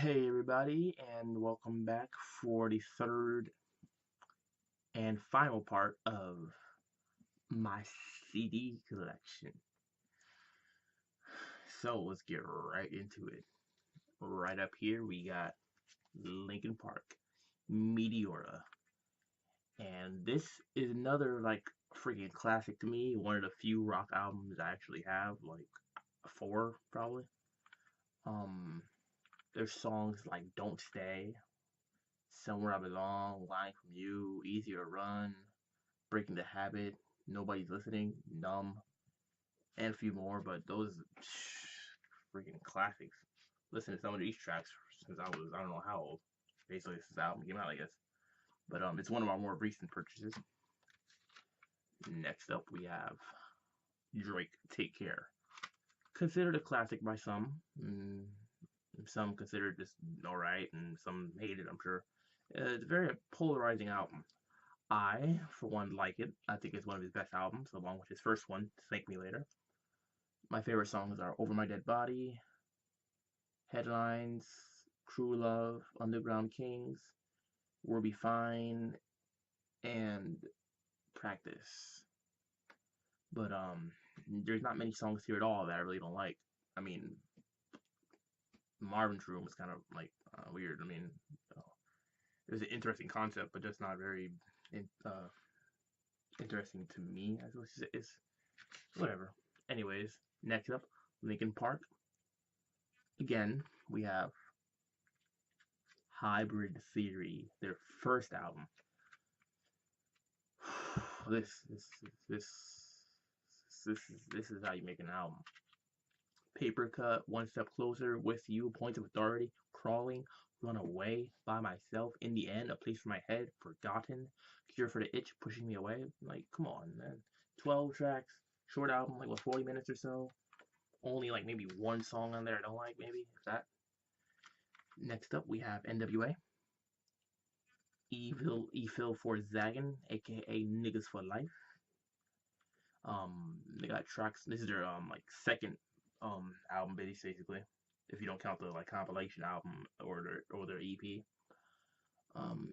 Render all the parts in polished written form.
Hey everybody, and welcome back for the third and final part of my CD collection. So let's get right into it. Right up here we got Linkin Park, Meteora, and this is another like freaking classic to me. One of the few rock albums I actually have, like four probably. Um, there's songs like "Don't Stay," "Somewhere I Belong," "Lying from You," "Easy to Run," Breaking the Habit, Nobody's Listening, Numb, and a few more, but those freaking classics. Listen to some of these tracks since I don't know how old. Basically, since the album came out, I guess. But it's one of our more recent purchases. Next up, we have Drake, Take Care. Considered a classic by some. Some consider it just alright, and some hate it, I'm sure. It's a very polarizing album. I, for one, like it. I think it's one of his best albums, along with his first one, Thank Me Later. My favorite songs are Over My Dead Body, Headlines, True Love, Underground Kings, We'll Be Fine, and Practice. But there's not many songs here at all that I really don't like. I mean, Marvin's Room is kind of like weird. I mean, it was an interesting concept, but just not very in, interesting to me. As much as it is, whatever. Anyways, next up, Linkin Park. Again, we have Hybrid Theory, their first album. this this this this is how you make an album. Paper Cut, One Step Closer, With You, Points of Authority, Crawling, Run Away, By Myself, In the End, A Place for My Head, Forgotten, Cure for the Itch, Pushing Me Away. Like, come on, man. 12 tracks, short album, like what, 40 minutes or so. Only like maybe one song on there I don't like, maybe, if that. Next up, we have N.W.A. Evil for Zaggin, aka Niggas for Life. They got tracks. This is their like second album basically, if you don't count the like compilation album or their EP.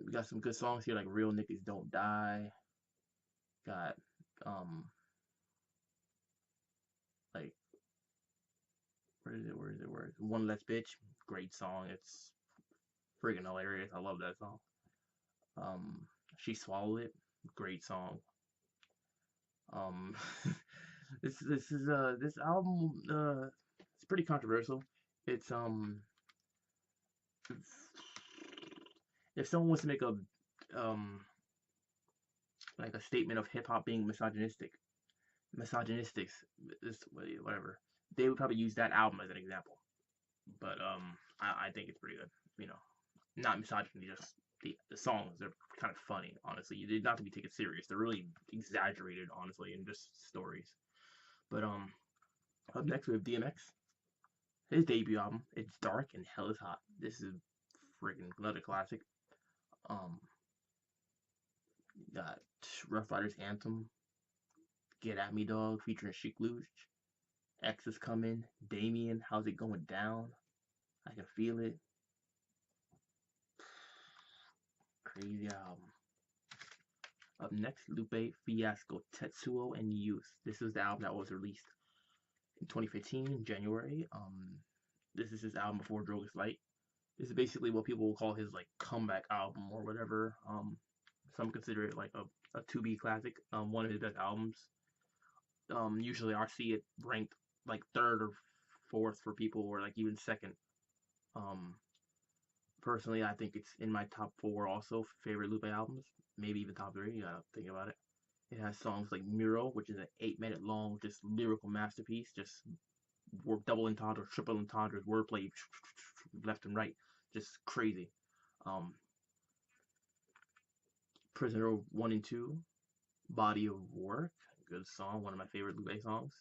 We got some good songs here like Real Niggas Don't Die. Got um like where is it? One Less Bitch, great song. It's freaking hilarious. I love that song. Um, She Swallowed It, great song. Um, this album it's pretty controversial. It's if someone wants to make a um like a statement of hip hop being misogynistic, this whatever, they would probably use that album as an example. But I think it's pretty good. You know, not misogyny, just the songs are kind of funny. Honestly, you did not to be taken serious. They're really exaggerated, honestly, and just stories. But up next we have DMX. His debut album. It's dark and hell is hot. This is freaking another classic. Um, got Rough Riders Anthem, Get At Me Dog featuring Chic Luge, X is coming, Damien, How's It Going Down, I Can Feel It. Crazy album. Up next, Lupe Fiasco, Tetsuo and Youth. This is the album that was released in 2015 in January. This is his album before Droge is Light. This is basically what people will call his like comeback album or whatever. Some consider it like a to be classic. One of his best albums. Usually I see it ranked like third or fourth for people, or like even second. Um, Personally, I think it's in my top four also favorite Lupe albums, maybe even top three. You gotta think about it. It has songs like Miro, which is an 8 minute long, just lyrical masterpiece, just double entendres, triple entendres, wordplay left and right, just crazy. Um, Prisoner 1 and 2, Body of Work, good song, one of my favorite Lupe songs.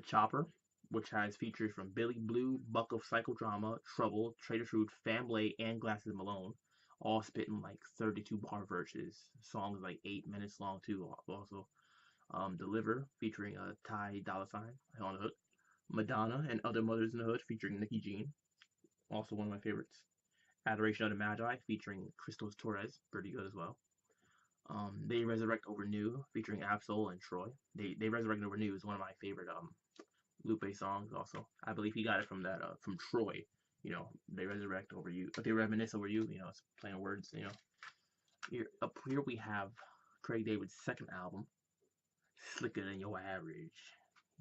Chopper, which has features from Billy Blue, Buck of Psychodrama, Trouble, Trader Truth, Famblay, and Glasses Malone, all spitting like 32 bar verses. Songs like 8 minutes long too. Also, Deliver featuring Ty Dolla Sign on the hook, Madonna and Other Mothers in the Hood featuring Nicki Jean. Also one of my favorites. Adoration of the Magi featuring Christos Torres, pretty good as well. They Resurrect Over New featuring Absol and Troy. They Resurrect Over New is one of my favorite Lupe songs. Also, I believe he got it from that from Troy. You know, they resurrect over you, but they reminisce over you. You know, it's playing words. You know, up here we have Craig David's second album, Slicker Than Your Average.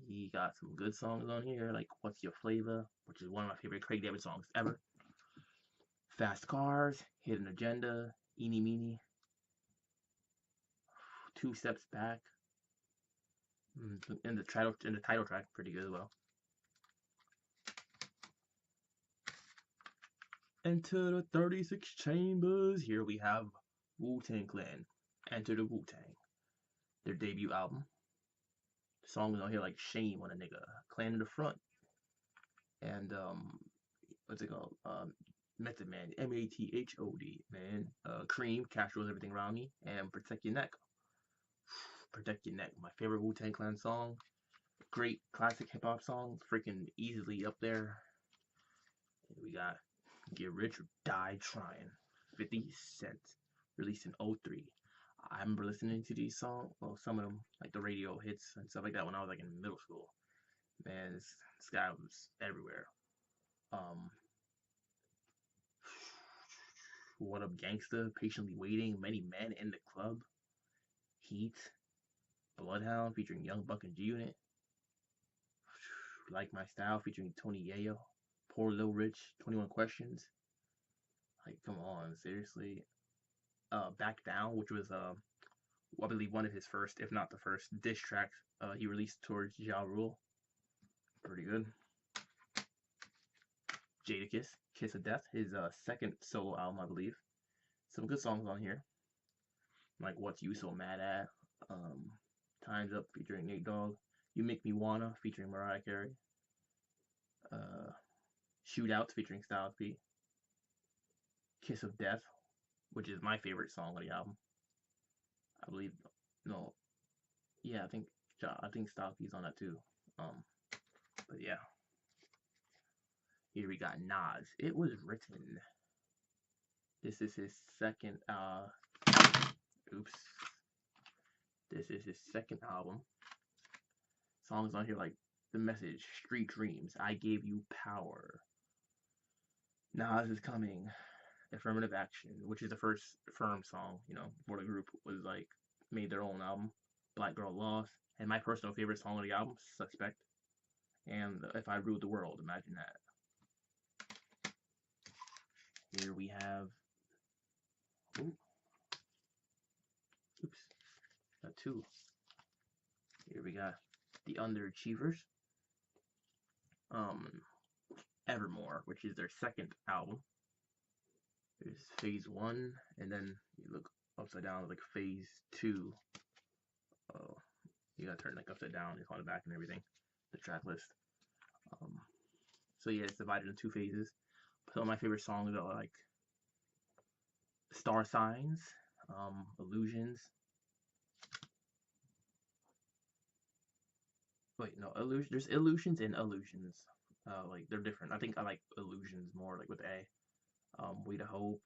He got some good songs on here, like What's Your Flavor, which is one of my favorite Craig David songs ever. Fast Cars, Hidden Agenda, Eeny Meeny, Two Steps Back, and the title track, pretty good as well. Enter the 36 Chambers. Here we have Wu-Tang Clan. Enter the Wu-Tang. Their debut album. The songs on here like Shame on a Nigga, Clan in the Front, and what's it called? Method Man, Mathod, man. Cream, Castros Everything Around Me, and Protect Your Neck. Protect Your Neck, my favorite Wu-Tang Clan song. Great classic hip hop song, freaking easily up there. And we got Get Rich or Die Trying, 50 Cent, released in 03. I remember listening to these songs, well, some of them, like the radio hits and stuff like that when I was like in middle school. Man, this guy was everywhere. What Up Gangsta, Patiently Waiting, Many Men in the Club, Heat, Bloodhound featuring Young Buck and G Unit, Like My Style featuring Tony Yayo, Poor Lil Rich, 21 Questions. Like, come on, seriously. Back Down, which was I believe one of his first, if not the first, diss tracks he released towards Ja Rule. Pretty good. Jadakiss, Kiss of Death, his second solo album, I believe. Some good songs on here, like What You So Mad At, Time's Up featuring Nate Dogg, You Make Me Wanna featuring Mariah Carey, Shootouts featuring Styles P, Kiss of Death, which is my favorite song on the album. I believe, no, yeah, I think Styles P's on that too. But yeah. Here we got Nas. It Was Written. This is his second This is his second album. Songs on here like The Message, Street Dreams, I Gave You Power. Nas Is Coming, Affirmative Action, which is the first Firm song, you know, before the group was like made their own album. Black Girl Lost, and my personal favorite song on the album, Suspect. And If I Ruled the World, imagine that. Here we have got two. Here we got The Underachievers. Evermore, which is their second album. There's phase 1, and then you look upside down, like phase 2. Oh, you gotta turn like upside down, it's on the back and everything. The track list. So yeah, it's divided into 2 phases. Some of my favorite songs are like Star Signs, Illusions. Wait, no, Illusion. There's Illusions and Illusions. Like they're different. I think I like Illusions more, like with A. Way to Hope.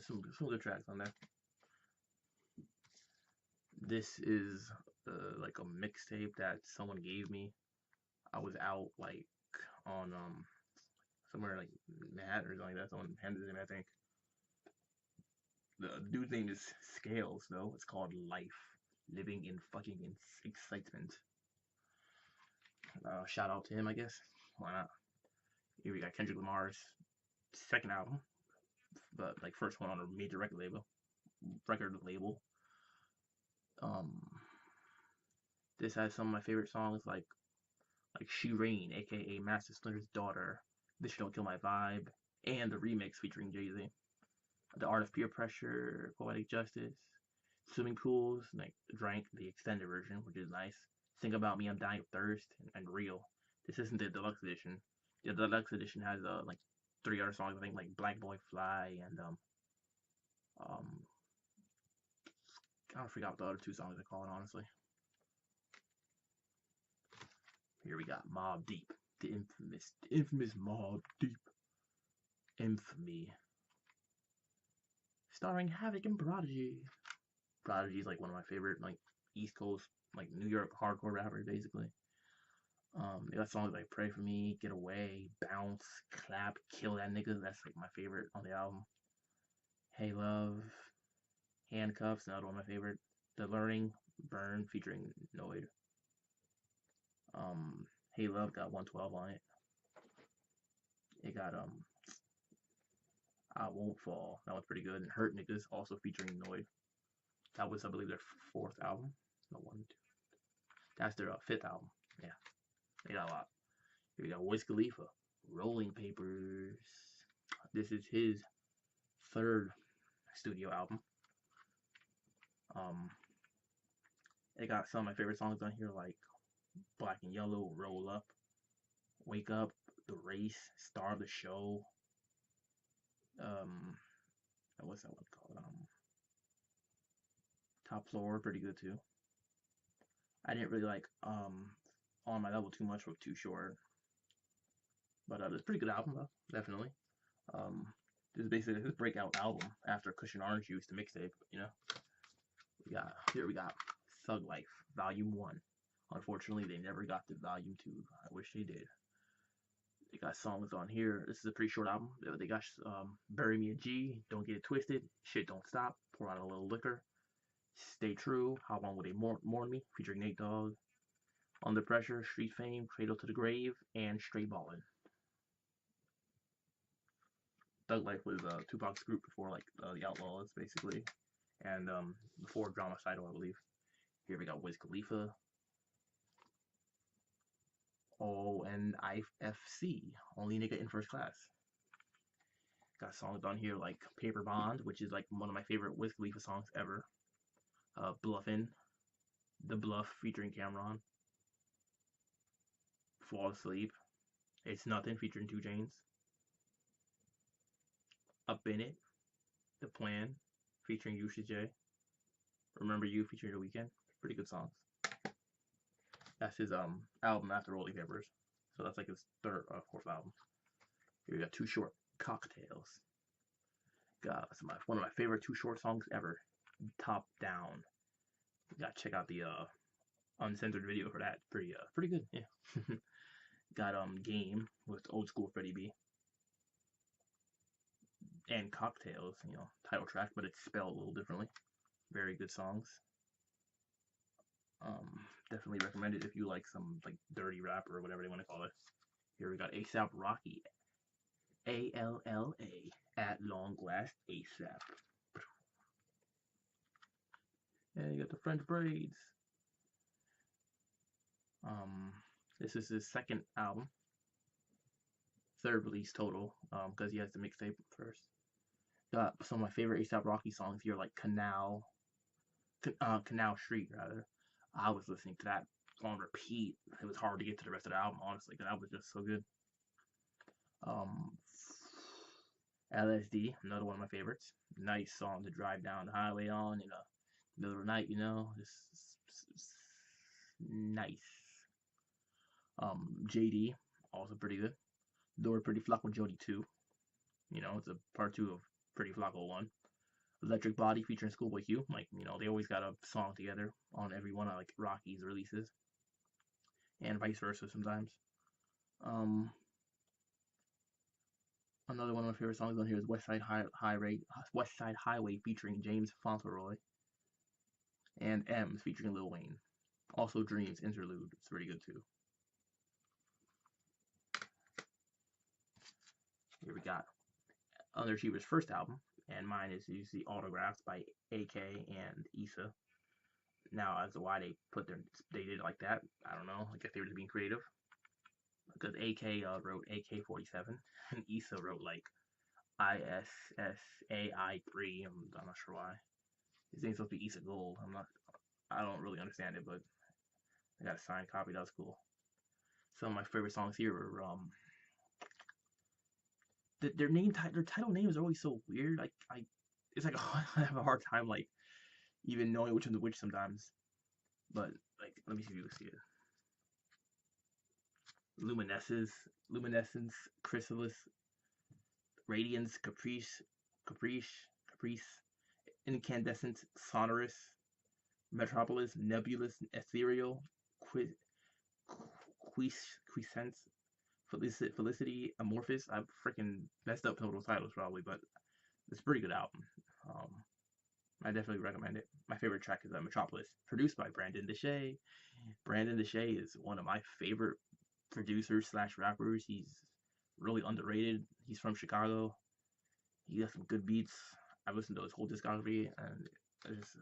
Some good tracks on there. This is like a mixtape that someone gave me. I was out like on somewhere like Manhattan or something like that. Someone handed it to me, I think. The dude's name is Scales, though. It's called Life. Living in fucking excitement. Shout out to him, I guess. Why not? Here we got Kendrick Lamar's second album, but like first one on a major record label. This has some of my favorite songs like She Rain, aka Master Splinter's daughter, This Don't Kill My Vibe, and the remix featuring Jay-Z. The Art of Peer Pressure, Poetic Justice, Swimming Pools, like Drank, the extended version, which is nice. Think About Me, I'm Dying of Thirst, and Real. This isn't the deluxe edition. The deluxe edition has like 3 other songs, I think, like Black Boy Fly and I forgot what the other 2 songs are called, honestly. Here we got Mobb Deep, the infamous Mobb Deep. Infamy, starring Havoc and Prodigy. Prodigy is like one of my favorite like East Coast like New York hardcore rappers basically. They got songs like Pray For Me, Get Away, Bounce, Clap, Kill That Nigga. That's like my favorite on the album. Hey Love, Handcuffs, another one of my favorite. The Learning, Burn featuring Noid. Hey Love got 112 on it. It got I Won't Fall. That was pretty good. And Hurt Niggas also featuring Noid. That was I believe their fourth album. No one, two. That's their fifth album. Yeah, they got a lot. Here we got Wiz Khalifa, Rolling Papers. This is his third studio album. They got some of my favorite songs on here like Black and Yellow, Roll Up, Wake Up, The Race, Star of the Show. What's that one called? Top Floor, pretty good too. I didn't really like On My Level too much, or Too Short, but it's a pretty good album though, definitely. This is basically his breakout album after Cushion Orange Juice, the mixtape. You know, we got Thug Life Volume 1. Unfortunately, they never got to Volume 2. I wish they did. They got songs on here. This is a pretty short album. They got Bury Me a G, Don't Get It Twisted, Shit Don't Stop, Pour Out a Little Liquor, Stay True, How Long Will They Mourn Me, featuring Nate Dogg, Under Pressure, Street Fame, Cradle to the Grave, and Straight Ballin'. Thug Life was Tupac's group before like the Outlaws, basically, and before Dramacidal, I believe. Here we got Wiz Khalifa, ONIFC, Only Nigga in First Class. Got songs on here like Paper Bond, which is like one of my favorite Wiz Khalifa songs ever. Bluffin', The Bluff featuring Cameron. Fall Asleep, It's Nothing featuring 2 Chainz. Up In It, The Plan featuring Usha J. Remember You featuring The Weeknd. Pretty good songs. That's his album after Rolling Papers. So that's like his third or fourth album. Here we got Too Short, Cocktails. Got one of my favorite Too Short songs ever. Top Down. You gotta check out the uncensored video for that. Pretty good, yeah. Got Game with Old School Freddie B. And Cocktails, you know, title track, but it's spelled a little differently. Very good songs. Definitely recommend it if you like some like dirty rap or whatever they want to call it. Here we got ASAP Rocky, ALLA, At Long Last ASAP. And you got the French Braids. This is his second album, third release total, because he has the mixtape first. Got some of my favorite ASAP Rocky songs here, like Canal Street, rather. I was listening to that on repeat. It was hard to get to the rest of the album, honestly, because that was just so good. LSD, another one of my favorites. Nice song to drive down the highway on in the middle of the night, you know. Just nice. JD, also pretty good. Door Pretty Flacco Jody 2. You know, it's a part 2 of Pretty Flacco 1. Electric Body featuring Schoolboy Q. Like, you know, they always got a song together on every one of like Rocky's releases. And vice versa sometimes. Another one of my favorite songs on here is West Side Highway featuring James Fauntleroy. And M's featuring Lil Wayne. Also Dreams interlude. It's pretty good too. Here we got Underachiever's first album, and mine is usually autographed by AK and Issa. Now, as to why they did it like that, I don't know. I guess they were just being creative. Because AK wrote AK-47, and Issa wrote like ISSAI3. I'm not sure why. His name's supposed to be Issa Gold. I don't really understand it, but I got a signed copy. That was cool. Some of my favorite songs here are their title names are always so weird. Like it's like I have a hard time like even knowing which one's which sometimes. But like, let me see if you can see it. Luminescence, Chrysalis, Radiance, Caprice, Incandescent, Sonorous, Metropolis, Nebulous, Ethereal, Qui- Quiescence, Felicity, Amorphous. I freaking messed up some of those titles probably, but it's a pretty good album. Um, I definitely recommend it. My favorite track is Metropolis, produced by Brandon Deshay. Brandon Deshay is one of my favorite producers slash rappers. He's really underrated. He's from Chicago. He got some good beats. I've listened to his whole discography, and it's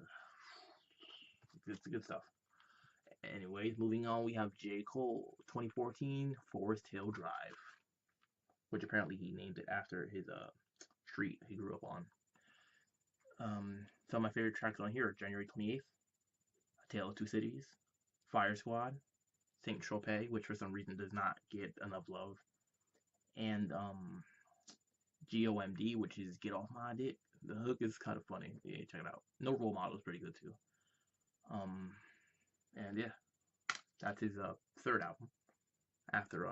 good stuff. Anyways, moving on, we have J. Cole, 2014, Forest Hill Drive, which apparently he named it after his street he grew up on. Some of my favorite tracks on here are January 28th, A Tale of Two Cities, Fire Squad, Saint Tropez, which for some reason does not get enough love, and GOMD, which is Get Off My Dick. The hook is kind of funny. Yeah, check it out. No Role Model is pretty good too. And yeah, that's his third album after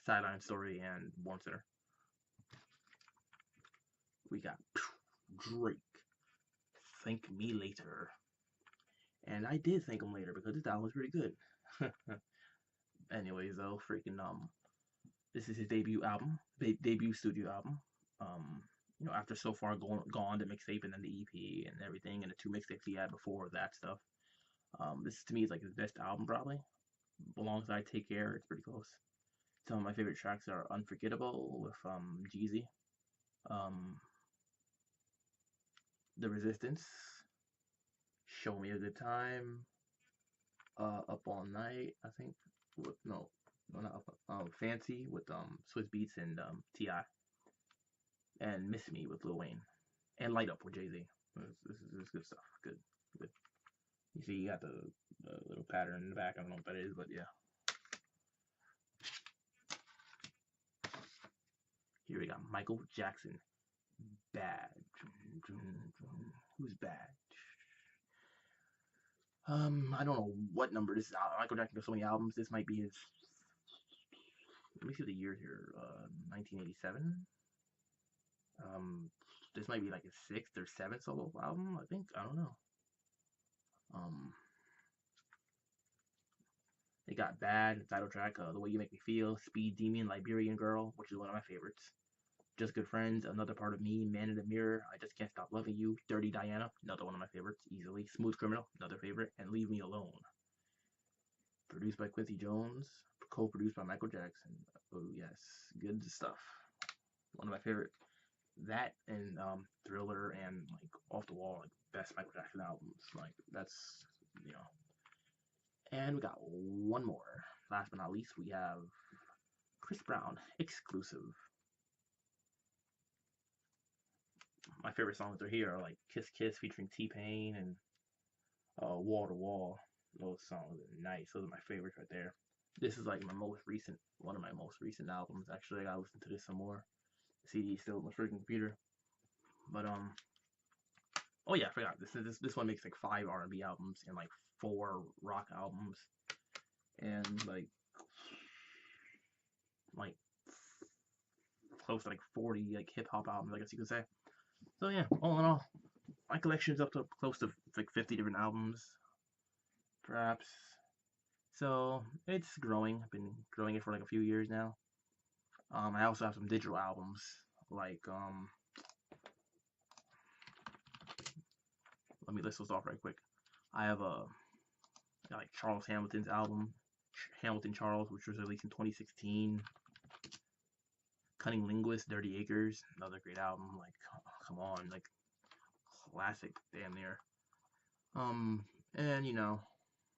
Sideline Story and Born Center. We got Drake, Thank Me Later. And I did thank him later because this album was pretty good. Anyways, though, freaking this is his debut album, debut studio album. You know, after So Far Gone, the mixtape, and then the EP and everything, and the two mixtapes he had before that stuff. This to me is like his best album probably. Alongside Take Care, it's pretty close. Some of my favorite tracks are Unforgettable with Jeezy, The Resistance, Show Me a Good Time, Up All Night, I think. No, not Up. Fancy with Swizz Beatz and T.I. And Miss Me with Lil Wayne, and Light Up with Jay-Z. This is good stuff. Good. You see, you got the little pattern in the back. I don't know what that is, but yeah. Here we got Michael Jackson, Bad. Who's Bad? I don't know what number this is. Michael Jackson has so many albums. This might be his. Let me see the year here. 1987. This might be like his sixth or seventh solo album. I think. I don't know. They got Bad, the title track, The Way You Make Me Feel, Speed Demon, Liberian Girl, which is one of my favorites. Just Good Friends, Another Part of Me, Man in the Mirror, I Just Can't Stop Loving You, Dirty Diana, another one of my favorites, easily. Smooth Criminal, another favorite, and Leave Me Alone. Produced by Quincy Jones, co-produced by Michael Jackson. Oh yes, good stuff. One of my favorite. That and Thriller and like Off the Wall, like best Michael Jackson albums. Like that's, you know. And we got one more. Last but not least, we have Chris Brown, Exclusive. My favorite songs are here are like Kiss Kiss featuring T-Pain and Wall to Wall. Those songs are nice. Those are my favorites right there. This is like one of my most recent albums. Actually, I gotta listen to this some more. The CD is still on my freaking computer. But oh yeah, I forgot. This one makes like 5 R&B albums and like 4 rock albums and like close to like 40 like hip hop albums, I guess you could say. So yeah, all in all, my collection's up to close to like 50 different albums, perhaps. So it's growing. I've been growing it for like a few years now. I also have some digital albums, like let me list those off right quick. I have like Charles Hamilton's album, Hamilton Charles, which was released in 2016. Cunning Linguist, Dirty Acres, another great album. Like, come on, like classic, damn near. And you know,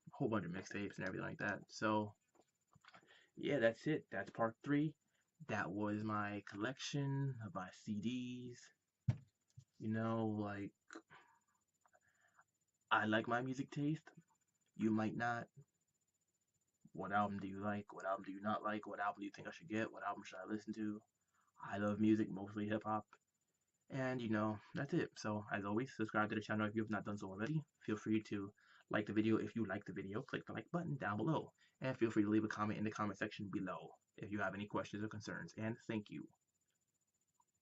a whole bunch of mixtapes and everything like that. So yeah, that's it. That's part 3. That was my collection of my CDs. You know, like I like my music taste. You might not. What album do you like? What album do you not like? What album do you think I should get? What album should I listen to? I love music, mostly hip hop. And you know, that's it. So as always, subscribe to the channel if you have not done so already. Feel free to like the video if you like the video. Click the like button down below. And feel free to leave a comment in the comment section below if you have any questions or concerns. And thank you.